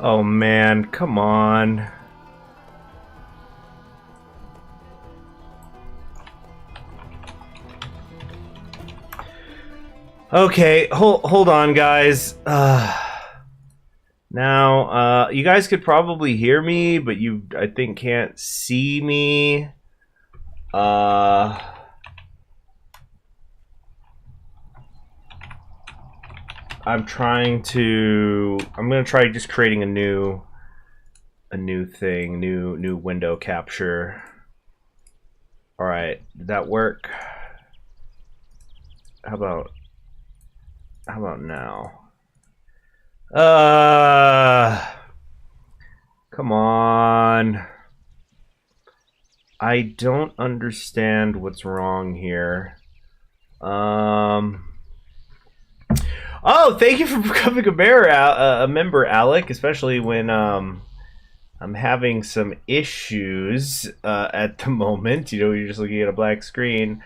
Oh man, come on. Okay, hold on, guys. Now, you guys could probably hear me, but you, I think, can't see me. I'm gonna try just creating a new thing, new window capture. All right, did that work? How about now? Come on. I don't understand what's wrong here. Oh, thank you for becoming a member, Alec. Especially when I'm having some issues at the moment. You know, you're just looking at a black screen.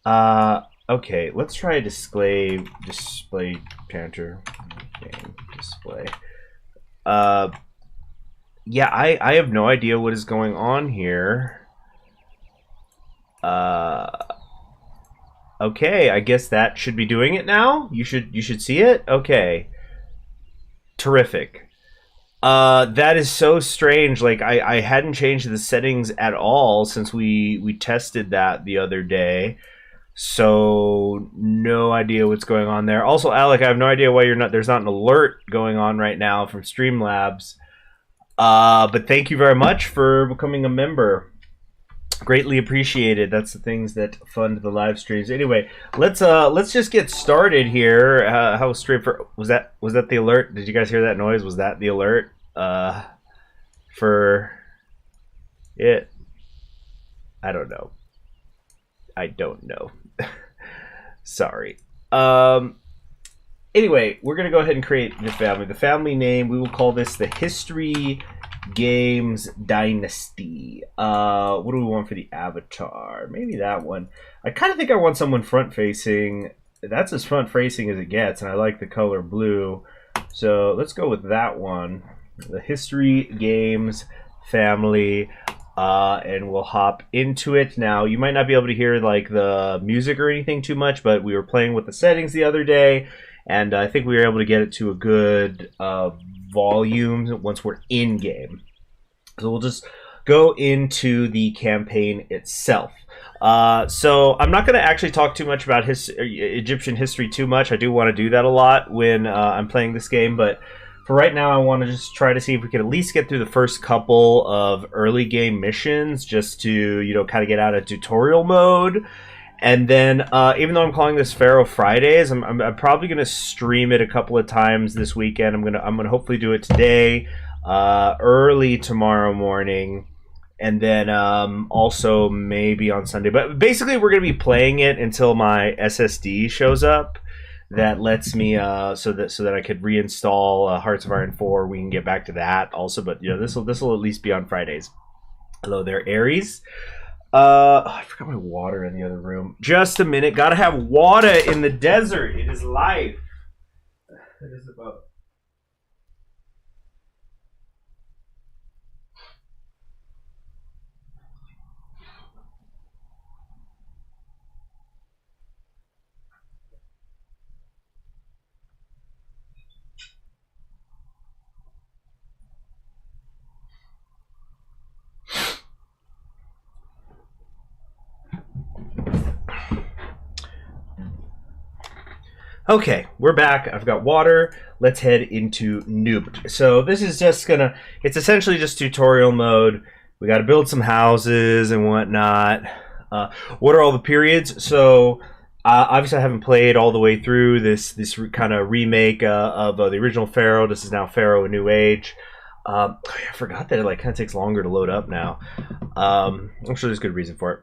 Okay, let's try a display counter game display. Yeah, I have no idea what is going on here. Okay, I guess that should be doing it now. You should see it. Okay, terrific. That is so strange. Like I hadn't changed the settings at all since we tested that the other day. So no idea what's going on there. Also, Alec, I have no idea why there's not an alert going on right now from Streamlabs. But thank you very much for becoming a member. Greatly appreciated. That's the things that fund the live streams. Anyway, let's just get started here. How straightforward was that the alert? Did you guys hear that noise? Was that the alert? For it? I don't know. Sorry. Anyway, we're gonna go ahead and create the family. The family name, we will call this the History Games Dynasty. What do we want for the avatar? Maybe that one. I kind of think I want someone front facing. That's as front facing as it gets, and I like the color blue. So let's go with that one. The History Games family. And we'll hop into it now. You might not be able to hear like the music or anything too much, but we were playing with the settings the other day, and I think we were able to get it to a good volume once we're in game. So we'll just go into the campaign itself. So I'm not going to actually talk too much about Egyptian history too much. I do want to do that a lot when I'm playing this game, but for right now, I want to just try to see if we can at least get through the first couple of early game missions, just to, you know, kind of get out of tutorial mode. And then, even though I'm calling this Pharaoh Fridays, I'm probably going to stream it a couple of times this weekend. I'm gonna hopefully do it today, early tomorrow morning, and then also maybe on Sunday. But basically, we're going to be playing it until my SSD shows up. That lets me so that I could reinstall Hearts of Iron 4. We can get back to that also, but you know, this will at least be on Fridays. Hello there, Aries. I forgot my water in the other room. Just a minute. Gotta have water in the desert. It is life. It is about. Okay, we're back. I've got water. Let's head into Noob. So this is just it's essentially just tutorial mode. We got to build some houses and whatnot. What are all the periods? So obviously I haven't played all the way through this kind of remake of the original Pharaoh. This is now Pharaoh: A New Age. I forgot that it like kind of takes longer to load up now. I'm sure there's a good reason for it.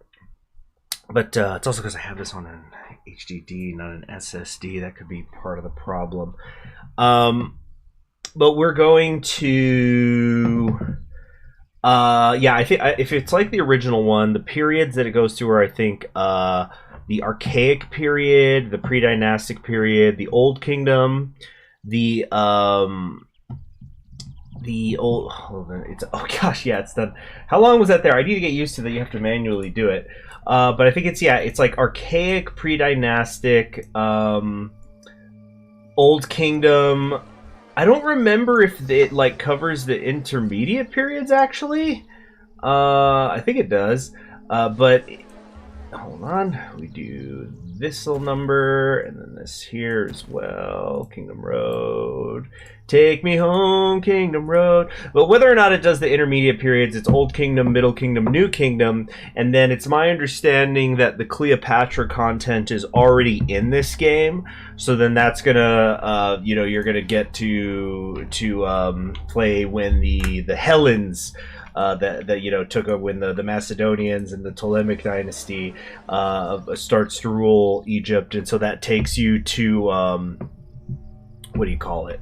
But it's also because I have this on an HDD, not an SSD. That could be part of the problem. But we're going to... yeah, I think if it's like the original one, the periods that it goes through are, I think, the Archaic period, the Pre-Dynastic period, the Old Kingdom, the the old. Hold on, it's oh gosh, yeah, it's done. How long was that there? I need to get used to that. You have to manually do it. But I think it's like archaic, pre-dynastic, Old Kingdom. I don't remember if it like covers the intermediate periods actually. I think it does. But hold on, we do this little number and then this here as well. Kingdom Road. Take me home, Kingdom Road. But whether or not it does the intermediate periods, it's Old Kingdom, Middle Kingdom, New Kingdom. And then it's my understanding that the Cleopatra content is already in this game. So then that's gonna, you're gonna get to play when the Hellenes that took over when the Macedonians and the Ptolemaic dynasty starts to rule Egypt, and so that takes you to what do you call it?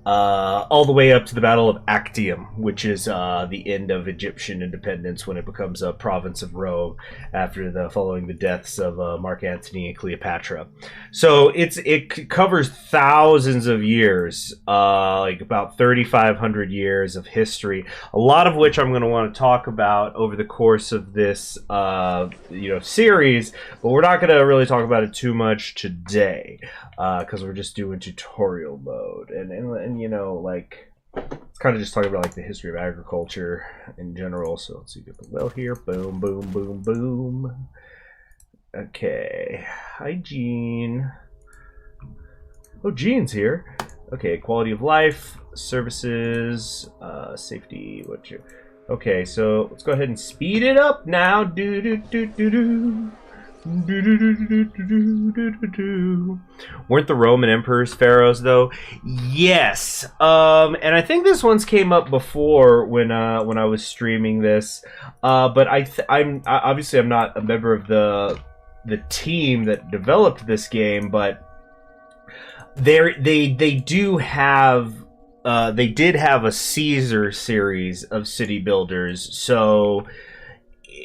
All the way up to the Battle of Actium, which is the end of Egyptian independence when it becomes a province of Rome after following the deaths of Mark Antony and Cleopatra. So it covers thousands of years, like about 3,500 years of history, a lot of which I'm going to want to talk about over the course of this series, but we're not going to really talk about it too much today because we're just doing tutorial mode and like it's kind of just talking about like the history of agriculture in general. So let's see, get the well here. Boom, boom, boom, boom. Okay, hi Gene. Oh, Gene's here. Okay, quality of life, services, safety. Okay, so let's go ahead and speed it up now. Do do do do do. Weren't the Roman emperors pharaohs though? Yes. And I think this one's came up before when I was streaming this. But I'm obviously I'm not a member of the team that developed this game, but they do have they did have a Caesar series of city builders, so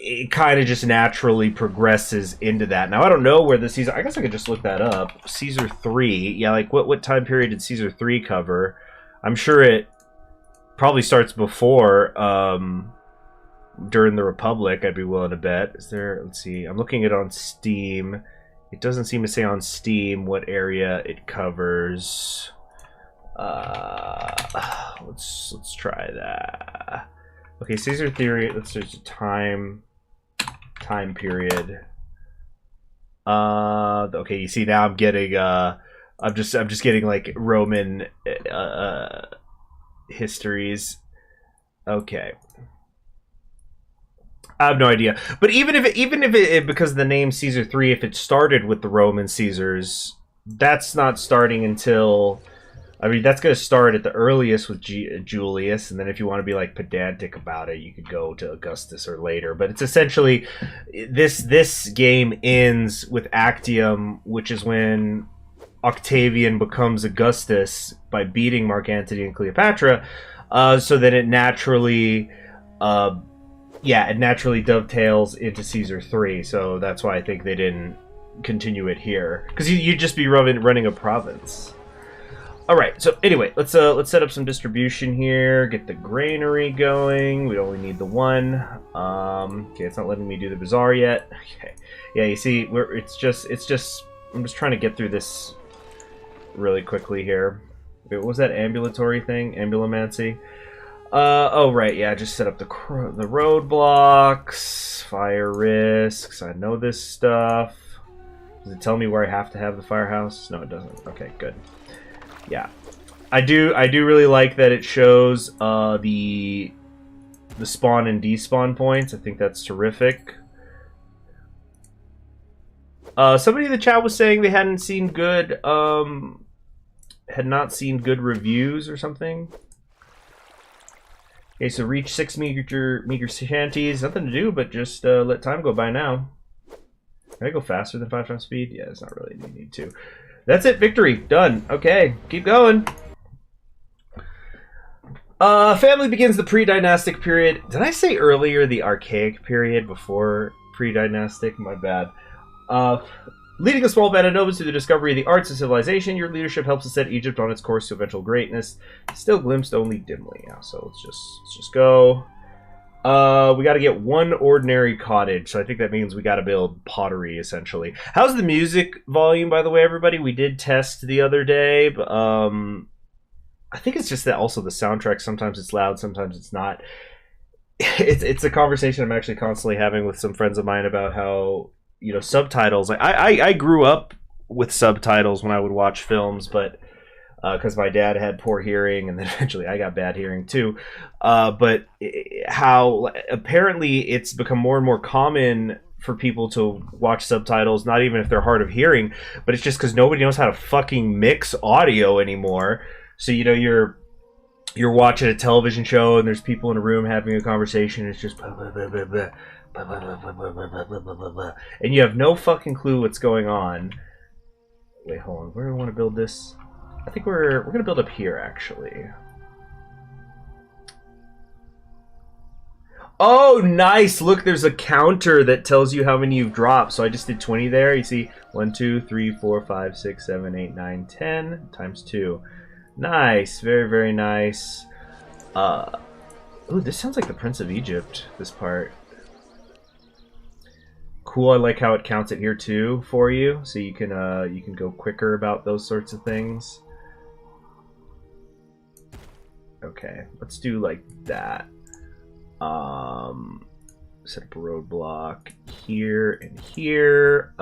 it kind of just naturally progresses into that. Now, I don't know where the Caesar... I guess I could just look that up. Caesar 3. Yeah, like, what time period did Caesar 3 cover? I'm sure it probably starts before, during the Republic, I'd be willing to bet. Is there... Let's see. I'm looking at it on Steam. It doesn't seem to say on Steam what area it covers. Let's try that. Okay, Caesar theory. Let's search the time period. Okay, you see now I'm getting I'm just getting like Roman histories. Okay. I have no idea. But even if it because of the name Caesar 3, if it started with the Roman Caesars, that's not starting until, I mean, that's going to start at the earliest with Julius, and then if you want to be like pedantic about it, you could go to Augustus or later. But it's essentially this game ends with Actium, which is when Octavian becomes Augustus by beating Mark Antony and Cleopatra. So that it naturally, it naturally dovetails into Caesar 3. So that's why I think they didn't continue it here, because you'd just be running a province. All right, so anyway, let's set up some distribution here. Get the granary going. We only need the one. Okay, it's not letting me do the bazaar yet. Okay, yeah, you see, it's just. I'm just trying to get through this really quickly here. Wait, what was that ambulatory thing? Ambulomancy. Oh right, yeah. Just set up the roadblocks, fire risks. I know this stuff. Does it tell me where I have to have the firehouse? No, it doesn't. Okay, good. Yeah, I do really like that it shows the spawn and despawn points. I think that's terrific. Somebody in the chat was saying they had not seen good reviews or something. Okay, so reach 6 meager shanties. Nothing to do but just let time go by now. Can I go faster than 5 times speed? Yeah, it's not really a need to. That's it, victory, done. Okay, keep going. Family begins the pre-dynastic period. Did I say earlier the archaic period before pre-dynastic? My bad. Leading a small band of nobles to the discovery of the arts of civilization, your leadership helps to set Egypt on its course to eventual greatness. Still glimpsed only dimly. Yeah, so let's just go. We got to get one ordinary cottage, so I think that means we got to build pottery, essentially. How's the music volume, by the way, everybody? We did test the other day, but, I think it's just that also the soundtrack, sometimes it's loud, sometimes it's not. It's a conversation I'm actually constantly having with some friends of mine about how, you know, subtitles. Like I grew up with subtitles when I would watch films, but because my dad had poor hearing, and then eventually I got bad hearing too. But how apparently it's become more and more common for people to watch subtitles, not even if they're hard of hearing, but it's just because nobody knows how to fucking mix audio anymore. So, you know, you're watching a television show and there's people in a room having a conversation. It's just blah, blah, blah, blah, blah, blah, blah, blah, blah, blah, blah, blah, blah, blah, and you have no fucking clue what's going on. Wait, hold on. Where do we want to build this? I think we're gonna build up here, actually. Oh, nice! Look, there's a counter that tells you how many you've dropped. So I just did 20 there. You see, 1, 2, 3, 4, 5, 6, 7, 8, 9, 10 times 2. Nice, very, very nice. Ooh, this sounds like the Prince of Egypt, this part. Cool, I like how it counts it here too for you, so you can go quicker about those sorts of things. Okay, let's do like that. Set up a roadblock here and here.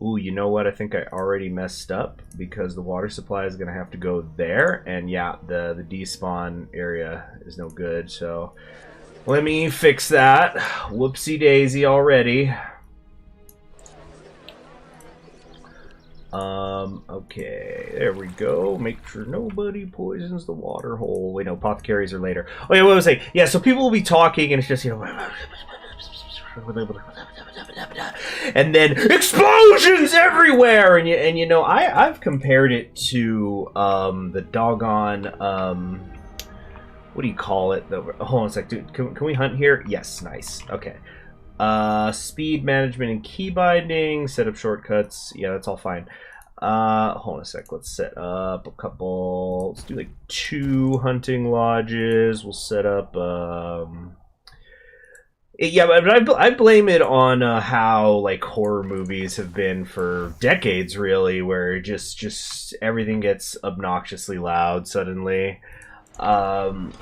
Ooh, you know what? I think I already messed up because the water supply is going to have to go there. And yeah, the despawn area is no good. So let me fix that. Whoopsie daisy already. Okay, there we go. Make sure nobody poisons the water hole. Wait, no, apothecaries are later. Oh yeah, what was I saying? Yeah, so people will be talking and it's just, you know, and then explosions everywhere, and you know, I've compared it to the doggone what do you call it? Hold on a sec, dude. Can we hunt here? Yes, nice. Okay. Speed management and key binding. Set up shortcuts. Yeah, that's all fine. Hold on a sec. Let's set up a couple. Let's do like 2 hunting lodges. We'll set up. Yeah, but I blame it on how like horror movies have been for decades, really, where just everything gets obnoxiously loud suddenly, and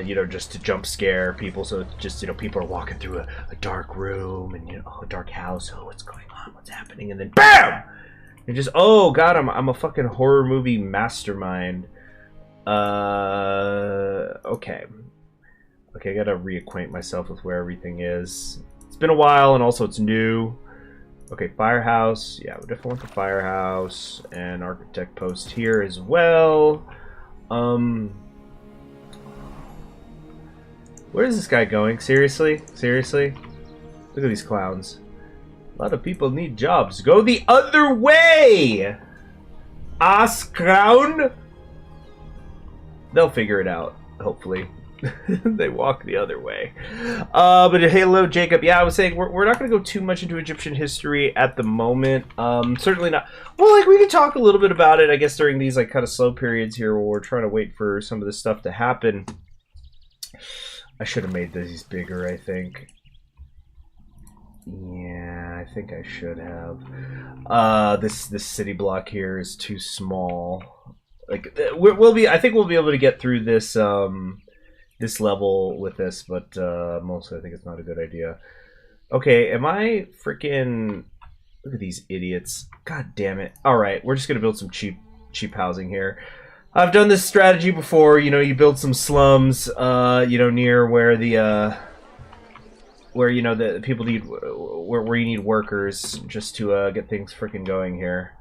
you know, just to jump scare people. So it's just, you know, people are walking through a dark room and, you know, a dark house. Oh, what's going on? What's happening? And then BAM! And just, oh god, I'm a fucking horror movie mastermind. Okay. Okay, I gotta reacquaint myself with where everything is. It's been a while, and also it's new. Okay, firehouse. Yeah, we definitely want the firehouse. And architect post here as well. Where is this guy going? Seriously? Seriously? Look at these clowns. A lot of people need jobs. Go the other way! Ass clown! They'll figure it out, hopefully. They walk the other way. But hello, Jacob. Yeah, I was saying we're not going to go too much into Egyptian history at the moment. Certainly not. Well, like, we can talk a little bit about it, I guess, during these like kind of slow periods here where we're trying to wait for some of this stuff to happen. I should have made these bigger, I think. Yeah, I think I should have. This city block here is too small. Like, I think we'll be able to get through this this level with this, but mostly I think it's not a good idea. Okay, am I freaking... Look at these idiots. God damn it. Alright, we're just gonna build some cheap housing here. I've done this strategy before. You know, you build some slums, you know, near where the where, you know, the people need, where you need workers, just to get things freaking going here.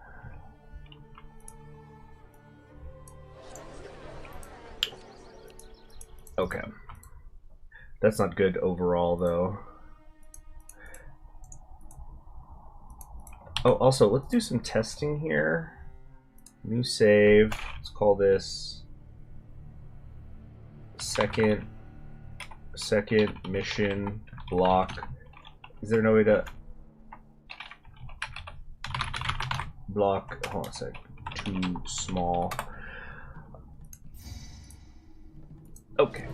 Okay. That's not good overall, though. Oh, also, let's do some testing here. New save. Let's call this second mission block. Is there no way to... block. Hold on a sec. Too small. Okay.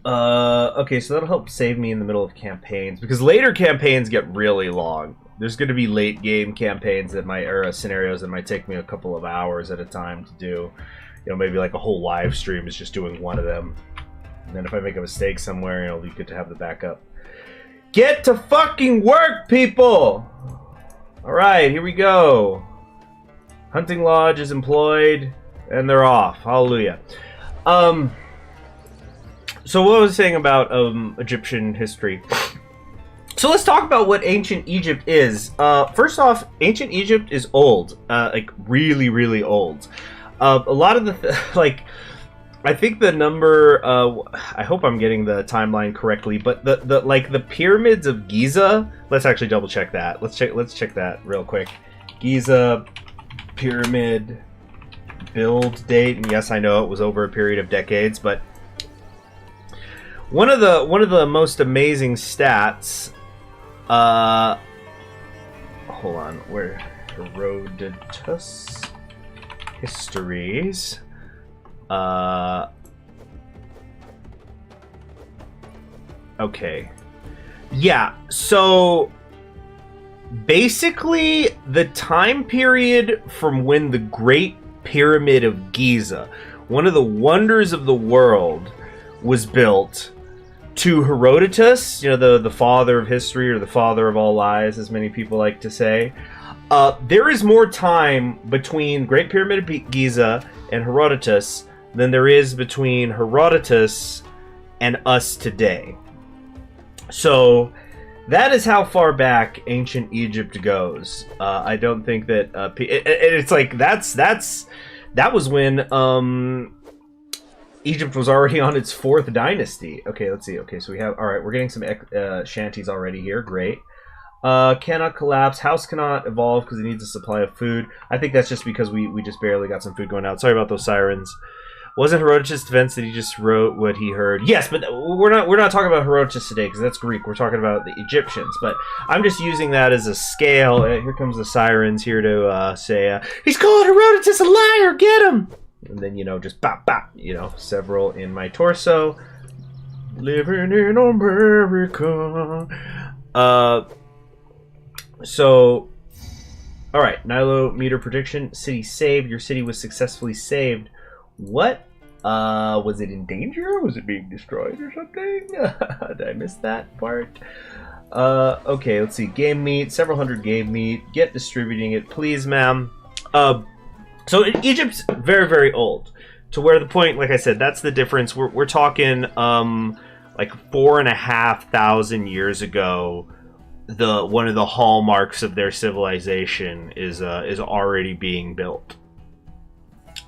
Okay, so that'll help save me in the middle of campaigns, because later campaigns get really long. There's going to be late game campaigns that might, or scenarios that might take me a couple of hours at a time to do. You know, maybe like a whole live stream is just doing one of them. And then if I make a mistake somewhere, you know, it'll be good to have the backup. Get to fucking work, people! Alright, here we go. Hunting Lodge is employed, and they're off. Hallelujah. So what was I saying about Egyptian history? So let's talk about what ancient Egypt is. First off, ancient Egypt is old. Like, really, really old. A lot of the... like... I think the number, I hope I'm getting the timeline correctly, but the pyramids of Giza, let's actually double check that. Let's check that real quick. Giza pyramid build date, and yes, I know it was over a period of decades, but one of the most amazing stats, hold on, where Herodotus histories. Okay. Yeah, so basically the time period from when the Great Pyramid of Giza, one of the wonders of the world, was built, to Herodotus, you know, the father of history, or the father of all lies, as many people like to say, there is more time between Great Pyramid of Giza and Herodotus than there is between Herodotus and us today. So that is how far back ancient Egypt goes. I don't think that it's like that was when Egypt was already on its 4th dynasty. Okay, let's see. Okay, so we have, all right, we're getting some shanties already here. Great. Cannot collapse. House cannot evolve because it needs a supply of food. I think that's just because we just barely got some food going out. Sorry about those sirens. Wasn't Herodotus' defense that he just wrote what he heard? Yes, but we're not talking about Herodotus today because that's Greek. We're talking about the Egyptians. But I'm just using that as a scale. Here comes the sirens here to say, he's calling Herodotus a liar. Get him! And then, you know, just bop bop. You know, several in my torso. Living in America. So, alright, Nilo meter prediction. City saved. Your city was successfully saved. What? Was it in danger? Was it being destroyed or something? Did I miss that part? Okay, let's see. Game meat. Several hundred game meat. Get distributing it, please, ma'am. So Egypt's very, very old. To where the point, like I said, that's the difference. We're talking, like 4,500 years ago. One of the hallmarks of their civilization is already being built.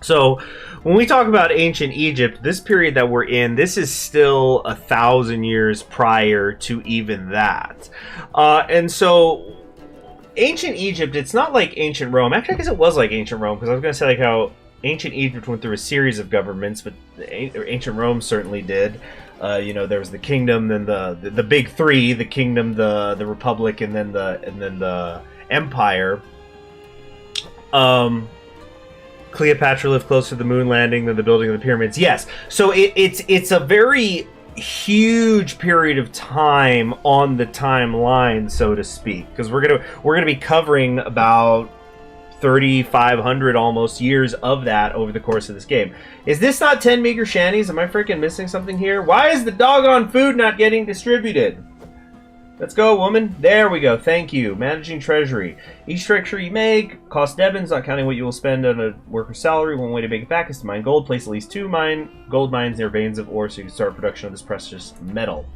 So when we talk about ancient Egypt, this period that we're in, this is still 1,000 years prior to even that. And so ancient Egypt, it's not like ancient Rome. Actually, I guess it was like ancient Rome, because I was going to say like how ancient Egypt went through a series of governments, but ancient Rome certainly did. You know, there was the kingdom, then the big three: the kingdom, the republic, and then the empire. Cleopatra lived close to the moon landing than the building of the pyramids. Yes, so it's a very huge period of time on the timeline, so to speak, because we're gonna be covering about 3,500 almost years of that over the course of this game. Is this not 10 meager shanties? Am I freaking missing something here? Why is the doggone food not getting distributed? Let's go, woman. There we go. Thank you. Managing treasury. Each structure you make costs Devons, not counting what you will spend on a worker's salary. One way to make it back is to mine gold. Place at least 2 gold mines near veins of ore so you can start production of this precious metal.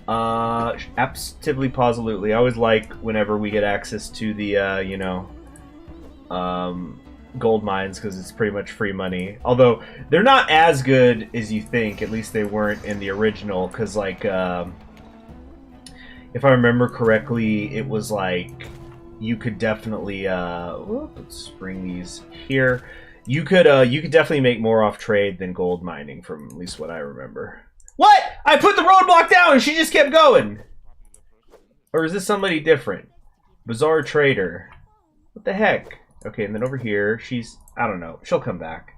Absolutely, positively. I always like whenever we get access to the, you know, gold mines, because it's pretty much free money. Although, they're not as good as you think. At least they weren't in the original, because, like, if I remember correctly, it was like you could definitely let's bring these here. You could definitely make more off trade than gold mining, from at least what I remember. What? I put the roadblock down and she just kept going. Or is this somebody different? Bizarre trader. What the heck? Okay, and then over here, she's... I don't know. She'll come back.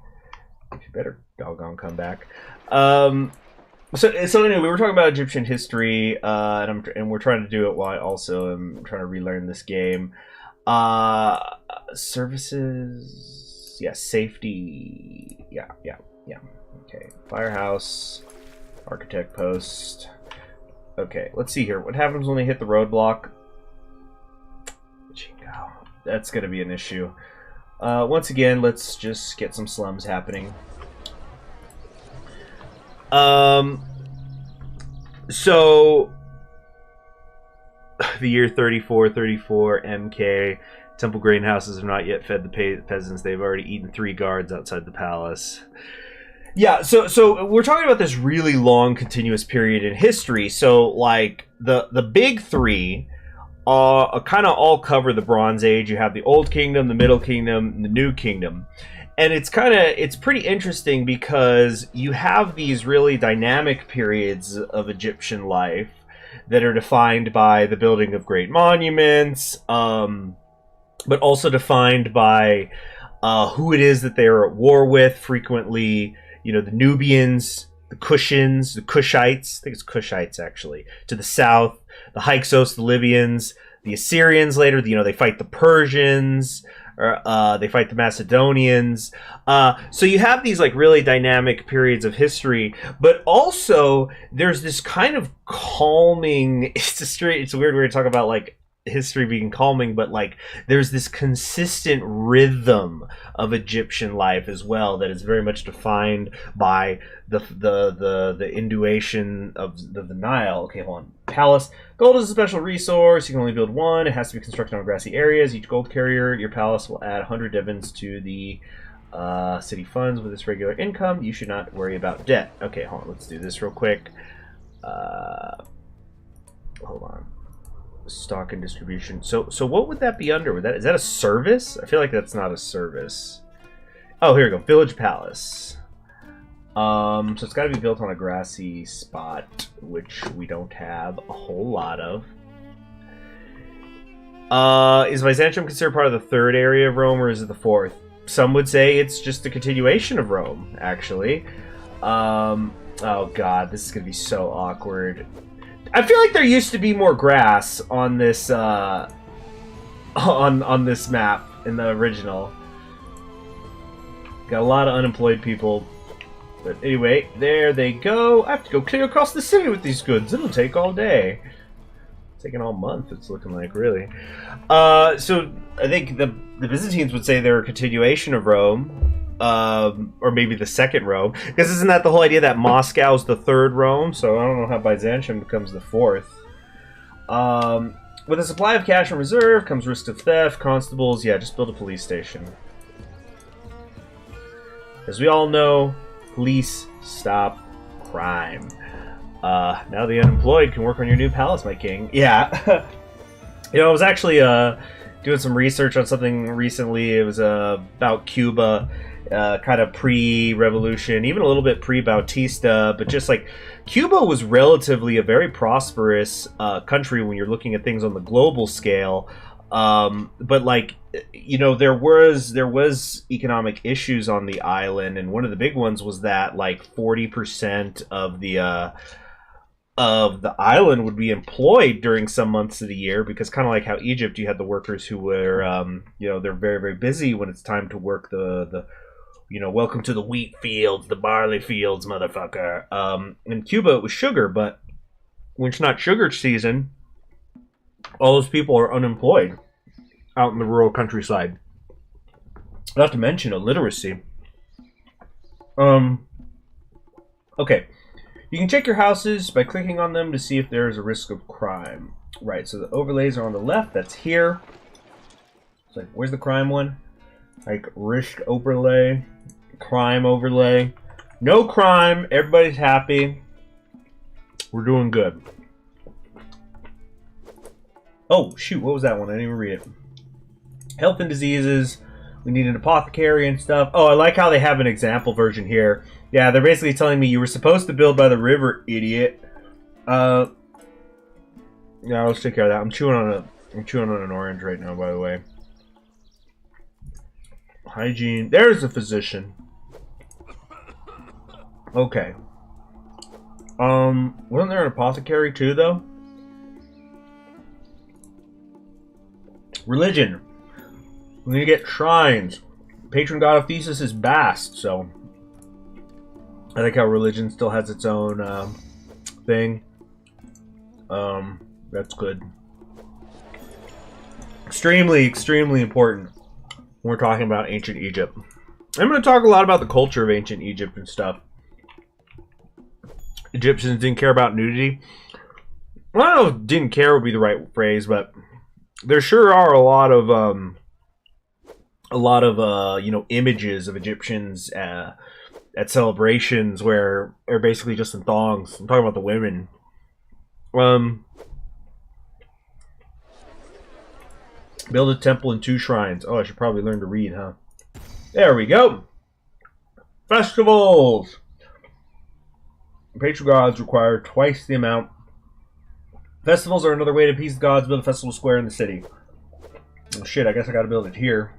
She better doggone come back. So anyway, we were talking about Egyptian history, and we're trying to do it while I also am trying to relearn this game. Services... Yeah, safety... Yeah. Okay, firehouse, architect post. Okay, let's see here. What happens when they hit the roadblock? That's going to be an issue. Once again, let's just get some slums happening. So, the year 3434 MK. Temple grain houses have not yet fed the peasants. They've already eaten 3 guards outside the palace. Yeah, so we're talking about this really long, continuous period in history. So, like, the big 3 kind of all cover the Bronze Age. You have the Old Kingdom, the Middle Kingdom, and the New Kingdom. And it's pretty interesting because you have these really dynamic periods of Egyptian life that are defined by the building of great monuments, but also defined by who it is that they are at war with. Frequently, you know, the Nubians, the Kushans, the Kushites. I think it's Kushites, actually. To the south, the Hyksos, the Libyans, the Assyrians later. You know, they fight the Persians. They fight the Macedonians. So you have these like really dynamic periods of history, but also there's this kind of calming. It's a weird way to talk about like history being calming, but like there's this consistent rhythm of Egyptian life as well that is very much defined by the induation of the Nile. Okay, hold on. Palace. Gold is a special resource. You can only build one. It has to be constructed on grassy areas. Each gold carrier, your palace will add 100 divans to the city funds with its regular income. You should not worry about debt. Okay, hold on. Let's do this real quick. Hold on. Stock and distribution. So what would that be under? Is that a service? I feel like that's not a service. Oh, here we go. Village Palace. So it's got to be built on a grassy spot, which we don't have a whole lot of. Is Byzantium considered part of the 3rd area of Rome, or is it the 4th? Some would say it's just a continuation of Rome, actually. Oh god, this is gonna be so awkward. I feel like there used to be more grass on this on this map in the original. Got a lot of unemployed people. But anyway, there they go. I have to go clear across the city with these goods. It'll take all day. It's taking all month, it's looking like, really. So I think the Byzantines would say they're a continuation of Rome. Or maybe the 2nd Rome. Because isn't that the whole idea that Moscow's the 3rd Rome? So I don't know how Byzantium becomes the 4th. With a supply of cash in reserve comes risk of theft, constables. Yeah, just build a police station. As we all know, police stop crime. Now the unemployed can work on your new palace, my king. Yeah. You know, I was actually doing some research on something recently. It was about Cuba. Kind of pre-revolution, even a little bit pre-Bautista, but just like Cuba was relatively a very prosperous country when you're looking at things on the global scale. But like, you know, there was economic issues on the island, and one of the big ones was that like 40% of the island would be employed during some months of the year, because kind of like how Egypt, you had the workers who were, you know, they're very, very busy when it's time to work the you know, welcome to the wheat fields, the barley fields, motherfucker. In Cuba, it was sugar, but when it's not sugar season, all those people are unemployed out in the rural countryside. Not to mention illiteracy. Okay. You can check your houses by clicking on them to see if there is a risk of crime. Right, so the overlays are on the left. That's here. It's like, where's the crime one? Like, risk overlay, crime overlay. No crime. Everybody's happy. We're doing good. Oh, shoot. What was that one? I didn't even read it. Health and diseases. We need an apothecary and stuff. Oh, I like how they have an example version here. Yeah, they're basically telling me you were supposed to build by the river, idiot. Yeah, let's take care of that. I'm chewing on a I'm chewing on an orange right now, by the way. Hygiene. There's a physician. Okay. Wasn't there an apothecary too, though? Religion. We're gonna get shrines. Patron god of Thesis is Bast, so I like how religion still has its own thing. That's good. Extremely, extremely important when we're talking about ancient Egypt. I'm going to talk a lot about the culture of ancient Egypt and stuff. Egyptians didn't care about nudity. Well, I don't know if didn't care would be the right phrase, but there sure are a lot of you know, images of Egyptians at celebrations where they're basically just in thongs. I'm talking about the women. Build a temple and 2 shrines. Oh, I should probably learn to read, huh? There we go. Festivals. Patron gods require twice the amount. Festivals are another way to appease the gods. Build a festival square in the city. Oh, shit, I guess I gotta build it here.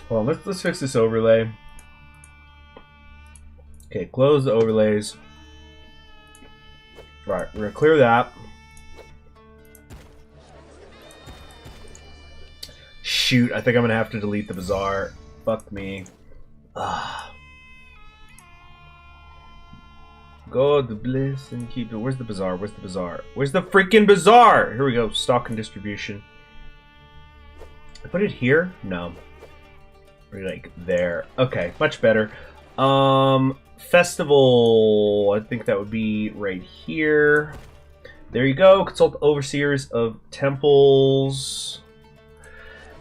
Hold on, let's fix this overlay. Okay, close the overlays. Alright, we're gonna clear that. Shoot, I think I'm gonna have to delete the bazaar. Fuck me. God bless and keep it. Where's the bazaar? Where's the bazaar? Where's the freaking bazaar? Here we go. Stock and distribution. I put it here? No. We're like there. Okay, much better. Festival. I think that would be right here. There you go. Consult overseers of temples.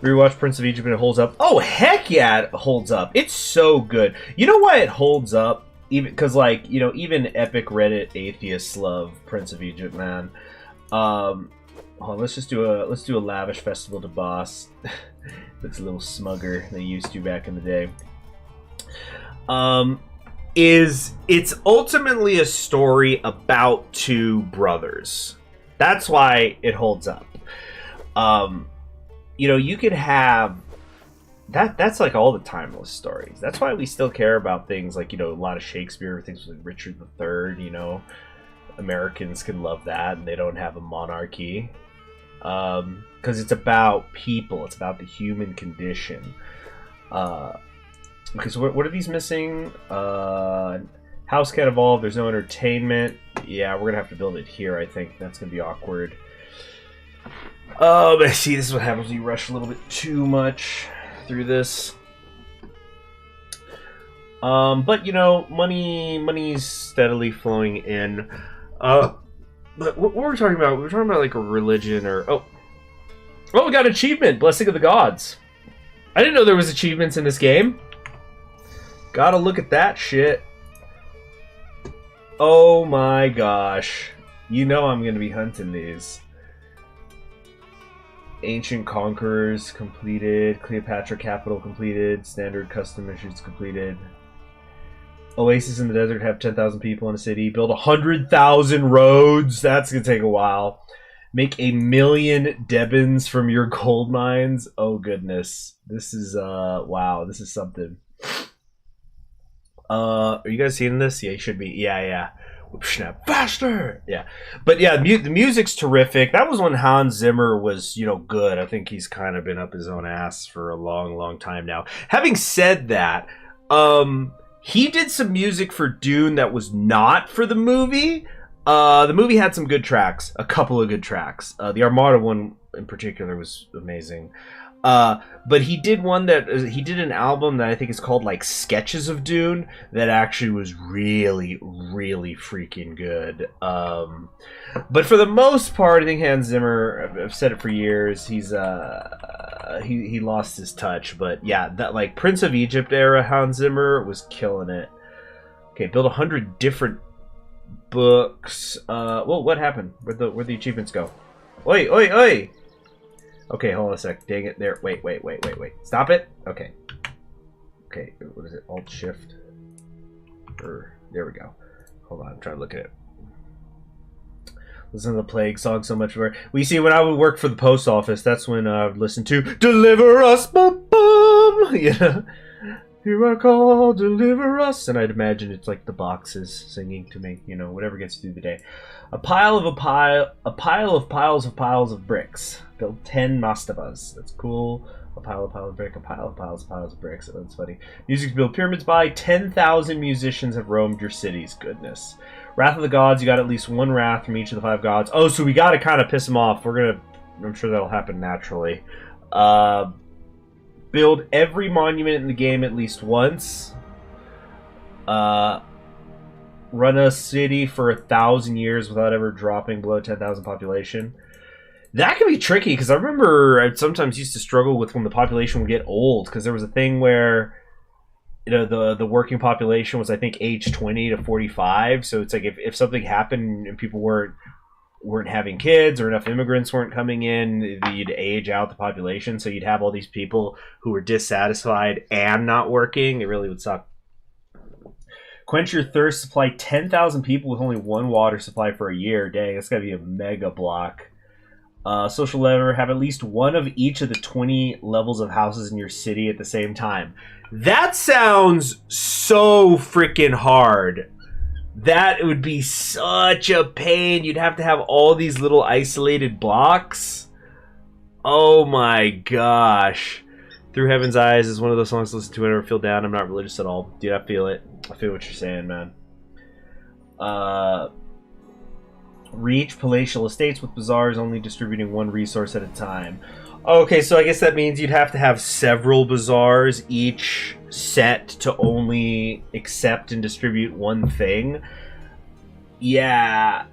Rewatch Prince of Egypt and it holds up. Oh, heck yeah, it holds up. It's so good. You know why it holds up? Even because, like, you know, even epic Reddit atheists love Prince of Egypt, man. Hold on, let's do a lavish festival to boss. Looks a little smugger than they used to back in the day. It's ultimately a story about 2 brothers. That's why it holds up. You know, you could have that's like all the timeless stories. That's why we still care about things like, you know, a lot of Shakespeare, things like Richard III, you know. Americans can love that and they don't have a monarchy. Because it's about people, it's about the human condition. Because what are these missing? House can't evolve, there's no entertainment. Yeah, we're gonna have to build it here, I think. That's gonna be awkward. But see, this is what happens when you rush a little bit too much through this. But you know, money's steadily flowing in. But what were we talking about? We were talking about like a religion or oh, we got achievement, Blessing of the Gods. I didn't know there was achievements in this game. Gotta look at that shit. Oh my gosh, you know I'm gonna be hunting these. Ancient Conquerors completed. Cleopatra Capital completed. Standard Custom Missions completed. Oasis in the Desert have 10,000 people in a city. Build 100,000 roads. That's going to take a while. Make 1,000,000 Debins from your gold mines. Oh, goodness. This is, wow. This is something. Are you guys seeing this? Yeah, you should be. Yeah. Snap faster. Yeah, but yeah, the music's terrific. That was when Hans Zimmer was, you know, good. I think he's kind of been up his own ass for a long time now. Having said that, he did some music for Dune that was not for the movie. The movie had some good tracks, a couple of good tracks. The Armada one in particular was amazing. But he did he did an album that I think is called like Sketches of Dune that actually was really freaking good. But for the most part, I think Hans Zimmer, I've said it for years, he's he lost his touch. But yeah, that like Prince of Egypt era Hans Zimmer was killing it. Okay, build 100 different books. Well, what happened? Where'd the achievements go? Oi! Okay, hold on a sec. Dang it. There. Wait. Stop it. Okay. What is it? Alt-Shift. There we go. Hold on. I'm trying to look at it. listen to the Plague song so much more. We see when I would work for the post office, that's when I would listen to Deliver Us, bum bum. You know, here I call, deliver us, and I'd imagine it's like the boxes singing to me. You know, whatever gets through the day. A pile of piles of bricks. Build 10 mastabas. That's cool. A pile of brick. A pile of piles of bricks. Oh, that's funny. Music to build pyramids by. 10,000 musicians have roamed your cities. Goodness. Wrath of the gods. You got at least one wrath from each of the 5 gods. Oh, so we got to kind of piss them off. I'm sure that'll happen naturally. Build every monument in the game at least once. Run a city for 1,000 years without ever dropping below 10,000 population. That can be tricky, because I remember I sometimes used to struggle with when the population would get old, because there was a thing where, you know, the working population was, I think, age 20 to 45. So it's like if something happened and people weren't having kids, or enough immigrants weren't coming in, you'd age out the population. So you'd have all these people who were dissatisfied and not working. It really would suck. Quench your thirst. Supply 10,000 people with only 1 water supply for a year. Dang, that's gotta be a mega block. Social lever. Have at least one of each of the 20 levels of houses in your city at the same time. That sounds so freaking hard. That would be such a pain. You'd have to have all these little isolated blocks. Oh my gosh. Through Heaven's Eyes is one of those songs to listen to whenever I feel down. I'm not religious at all. Dude, I feel it. I feel what you're saying, man. Reach palatial estates with bazaars, only distributing 1 resource at a time. Okay, so I guess that means you'd have to have several bazaars, each set to only accept and distribute 1 thing. Yeah,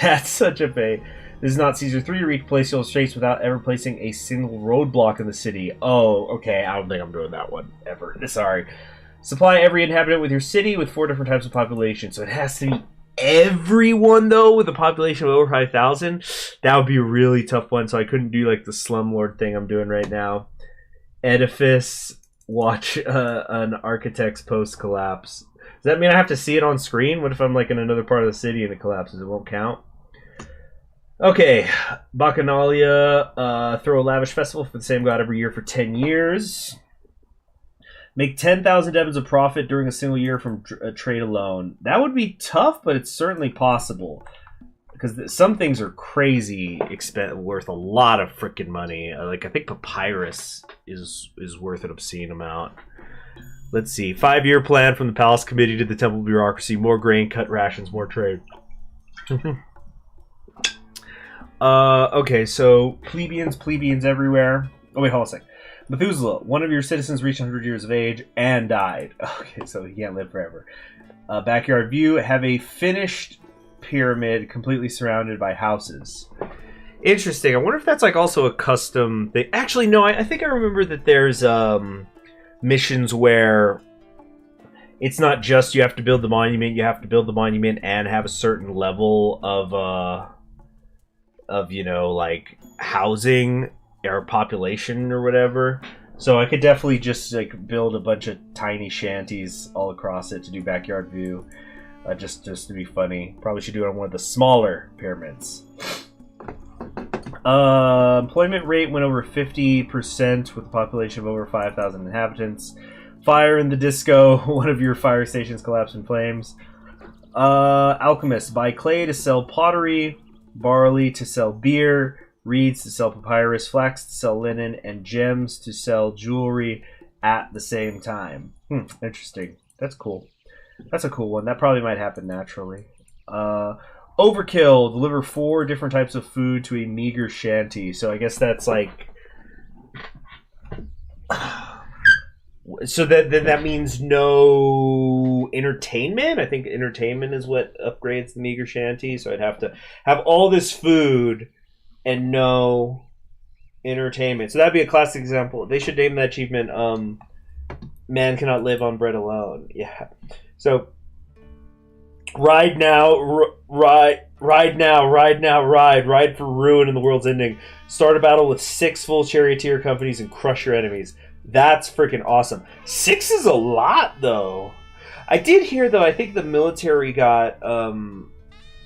that's such a pain. This is not Caesar 3. Reach palatial estates without ever placing a single roadblock in the city. Oh, okay, I don't think I'm doing that one ever. Sorry. Supply every inhabitant with your city with 4 different types of population. So it has to be everyone, though, with a population of over 5,000. That would be a really tough one, so I couldn't do like the slumlord thing I'm doing right now. Edifice. Watch an architect's post collapse. Does that mean I have to see it on screen? What if I'm like in another part of the city and it collapses? It won't count? Okay. Bacchanalia. Throw a lavish festival for the same god every year for 10 years. Make 10,000 devons of profit during a single year from trade alone. That would be tough, but it's certainly possible. Because some things are crazy worth a lot of freaking money. Like, I think papyrus is worth an obscene amount. Let's see. 5-year plan from the palace committee to the temple bureaucracy. More grain, cut rations, more trade. Okay, so plebeians everywhere. Oh, wait, hold on a sec. Methuselah, one of your citizens reached 100 years of age and died. Okay, so he can't live forever. Backyard view, have a finished pyramid completely surrounded by houses. Interesting. I wonder if that's like also a custom thing. Actually, no, I think I remember that there's missions where it's not just you have to build the monument, you have to build the monument and have a certain level of you know, like housing or population or whatever. So I could definitely just like build a bunch of tiny shanties all across it to do backyard view, just to be funny. Probably should do it on one of the smaller pyramids. Employment rate went over 50% with a population of over 5,000 inhabitants. Fire in the disco. One of your fire stations collapsed in flames. Alchemist, buy clay to sell pottery, barley to sell beer, reeds to sell papyrus, flax to sell linen, and gems to sell jewelry at the same time. Interesting. That's cool. That's a cool one. That probably might happen naturally. Overkill. Deliver 4 different types of food to a meager shanty. So I guess that's like... So that means no entertainment? I think entertainment is what upgrades the meager shanty. So I'd have to have all this food and no entertainment. So that'd be a classic example. They should name that achievement Man Cannot Live on Bread Alone. Yeah. So ride now, ride for ruin and the world's ending. Start a battle with 6 full charioteer companies and crush your enemies. That's freaking awesome. 6 is a lot, though. I did hear, though, I think the military got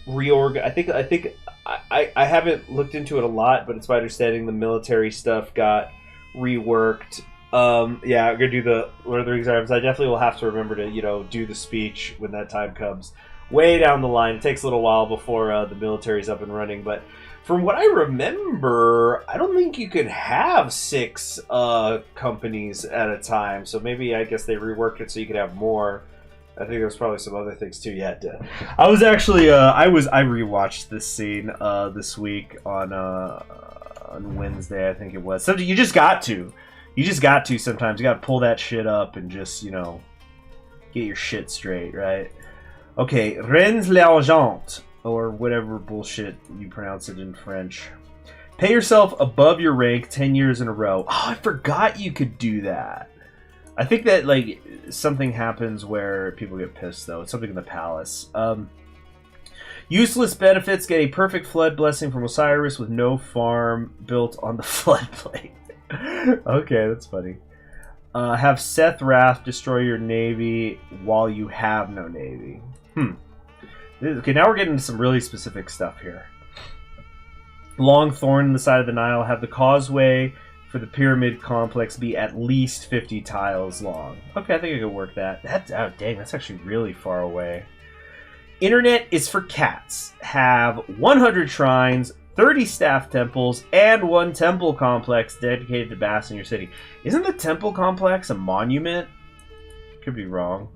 reorganized. I think I haven't looked into it a lot, but it's my understanding the military stuff got reworked. Yeah, I'm gonna do the Lord of the Rings items. I definitely will have to remember to, do the speech when that time comes. Way down the line, it takes a little while before the military's up and running. But from what I remember, I don't think you could have 6 companies at a time. So maybe I guess they reworked it so you could have more. I think there's probably some other things too. Yeah, I was actually I rewatched this scene this week on Wednesday. I think it was. Something you just got to. You just got to sometimes. You got to pull that shit up and just, get your shit straight, right? Okay, Rennes l'Argent, or whatever bullshit you pronounce it in French. Pay yourself above your rank 10 years in a row. Oh, I forgot you could do that. I think that, something happens where people get pissed, though. It's something in the palace. Useless benefits: get a perfect flood blessing from Osiris with no farm built on the floodplain. Okay, that's funny. Have Seth Wrath destroy your navy while you have no navy. Okay, now we're getting into some really specific stuff here. Long thorn in the side of the Nile. Have the causeway for the pyramid complex be at least 50 tiles long. Okay, I think I could work that. Oh, dang, that's actually really far away. Internet is for cats. Have 100 shrines, 30 staff temples, and 1 temple complex dedicated to baths in your city. Isn't the temple complex a monument? Could be wrong.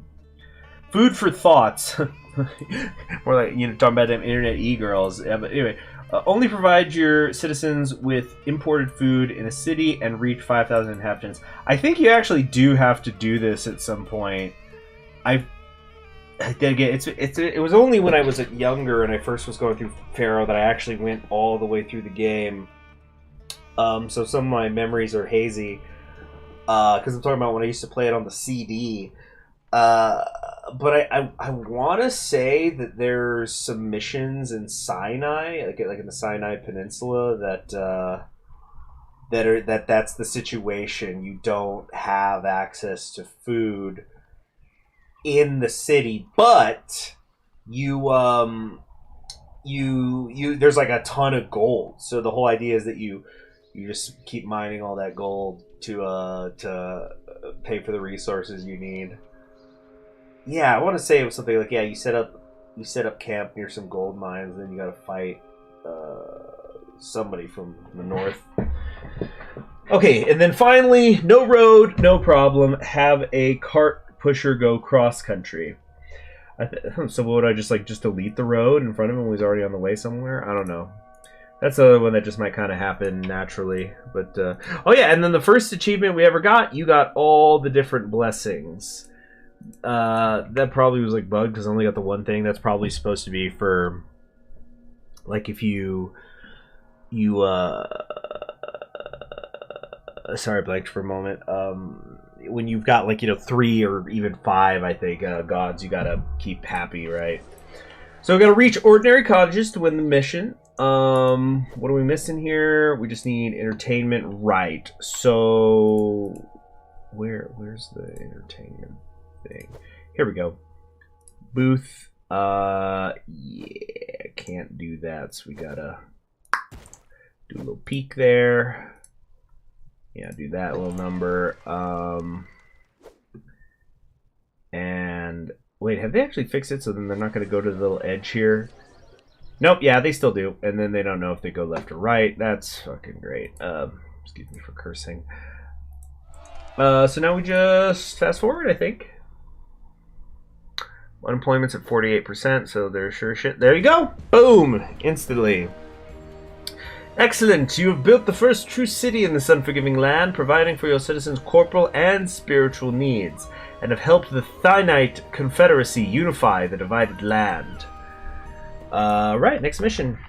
Food for thoughts. More like, talking about them internet e-girls. Yeah, but anyway, only provide your citizens with imported food in a city and reach 5,000 inhabitants. I think you actually do have to do this at some point. It was only when I was younger and I first was going through Pharaoh that I actually went all the way through the game. So some of my memories are hazy. Because I'm talking about when I used to play it on the CD. But I want to say that there's some missions in Sinai, like in the Sinai Peninsula, that's the situation. You don't have access to food in the city, but you there's like a ton of gold. So the whole idea is that you just keep mining all that gold to pay for the resources you need. Yeah, I want to say it was something like, you set up camp near some gold mines, and then you got to fight somebody from the north. Okay, and then finally, no road, no problem. Have a cart pusher go cross country. So what would I just delete the road in front of him when he's already on the way somewhere? I don't know. That's the other one that just might kind of happen naturally. But oh yeah, and then the first achievement we ever got, you got all the different blessings. That probably was bugged because I only got the one thing. That's probably supposed to be for if you sorry, I blanked for a moment. When you've got 3 or even 5, I think gods you gotta keep happy, right? So we gotta reach ordinary cottages to win the mission. What are we missing here? We just need entertainment, right? So where's the entertainment thing? Here we go. Booth. Yeah, can't do that, so we gotta do a little peek there. Yeah, do that little number. And wait, have they actually fixed it so then they're not gonna go to the little edge here? Nope, yeah, they still do. And then they don't know if they go left or right. That's fucking great. Excuse me for cursing. So now we just fast forward, I think. Unemployment's at 48%, so there's sure shit. There you go! Boom! Instantly. Excellent! You have built the first true city in this unforgiving land, providing for your citizens' corporal and spiritual needs, and have helped the Thinite Confederacy unify the divided land. Right, next mission.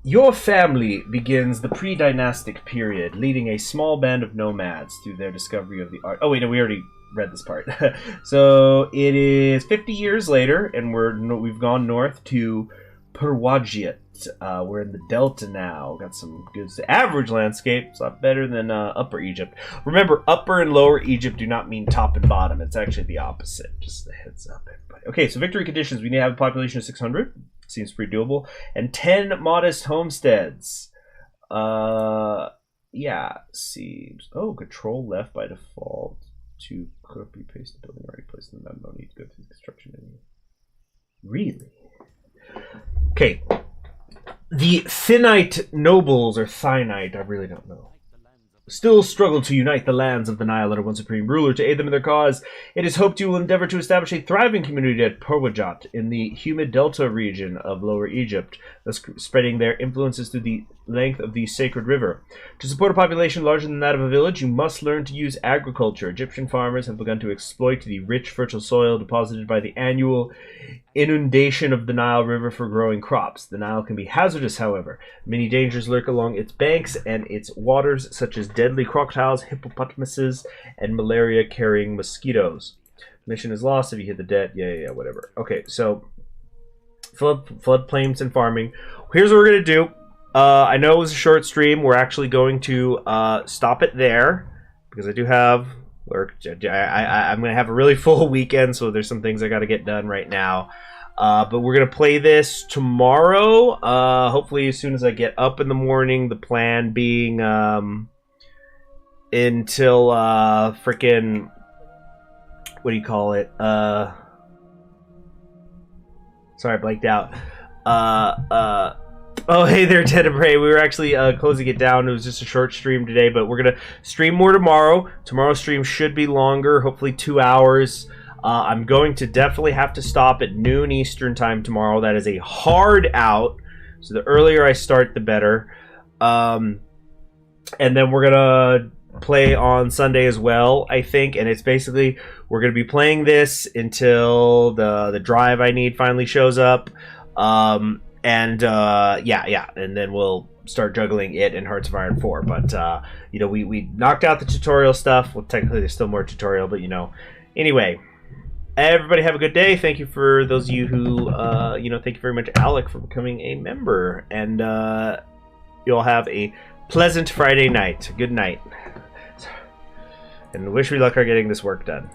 Your family begins the pre-dynastic period, leading a small band of nomads through their discovery of the art. Oh wait, no, we already read this part. So it is 50 years later, and we've gone north to Perwagiat. We're in the Delta now. Got some good average landscape. It's a lot better than Upper Egypt. Remember, Upper and Lower Egypt do not mean top and bottom. It's actually the opposite. Just a heads up, everybody. Okay, so victory conditions. We need to have a population of 600. Seems pretty doable. And 10 modest homesteads. Yeah, seems. Oh, control left by default. To copy paste the building already placed in the map. No need to go through the construction menu. Really? Okay. The Thinite nobles, or Thynite, I really don't know, still struggle to unite the lands of the Nile under one supreme ruler. To aid them in their cause, it is hoped you will endeavor to establish a thriving community at Powajat in the humid delta region of Lower Egypt, thus spreading their influences through the length of the sacred river. To support a population larger than that of a village, you must learn to use agriculture. Egyptian farmers have begun to exploit the rich, fertile soil deposited by the annual inundation of the Nile River for growing crops. The Nile can be hazardous, however. Many dangers lurk along its banks and its waters, such as deadly crocodiles, hippopotamuses, and malaria-carrying mosquitoes. Mission is lost if you hit the debt. Yeah, whatever. Okay, so floodplains and farming. Here's what we're going to do. I know it was a short stream. We're actually going to stop it there because I do have work. I'm going to have a really full weekend, so there's some things I got to get done right now. But we're going to play this tomorrow, hopefully as soon as I get up in the morning. The plan being until freaking, what do you call it? Sorry, I blanked out. Oh, hey there, Ted and Bray. We were actually closing it down. It was just a short stream today, but we're going to stream more tomorrow. Tomorrow's stream should be longer, hopefully 2 hours. I'm going to definitely have to stop at noon Eastern time tomorrow. That is a hard out. So the earlier I start, the better. And then we're going to play on Sunday as well, I think. And it's basically, we're going to be playing this until the drive I need finally shows up. Yeah. And then we'll start juggling it and Hearts of Iron 4. But, we knocked out the tutorial stuff. Well, technically there's still more tutorial, but, Anyway. Everybody have a good day. Thank you for those of you who, thank you very much, Alec, for becoming a member. And you'll have a pleasant Friday night. Good night. And wish me luck on getting this work done.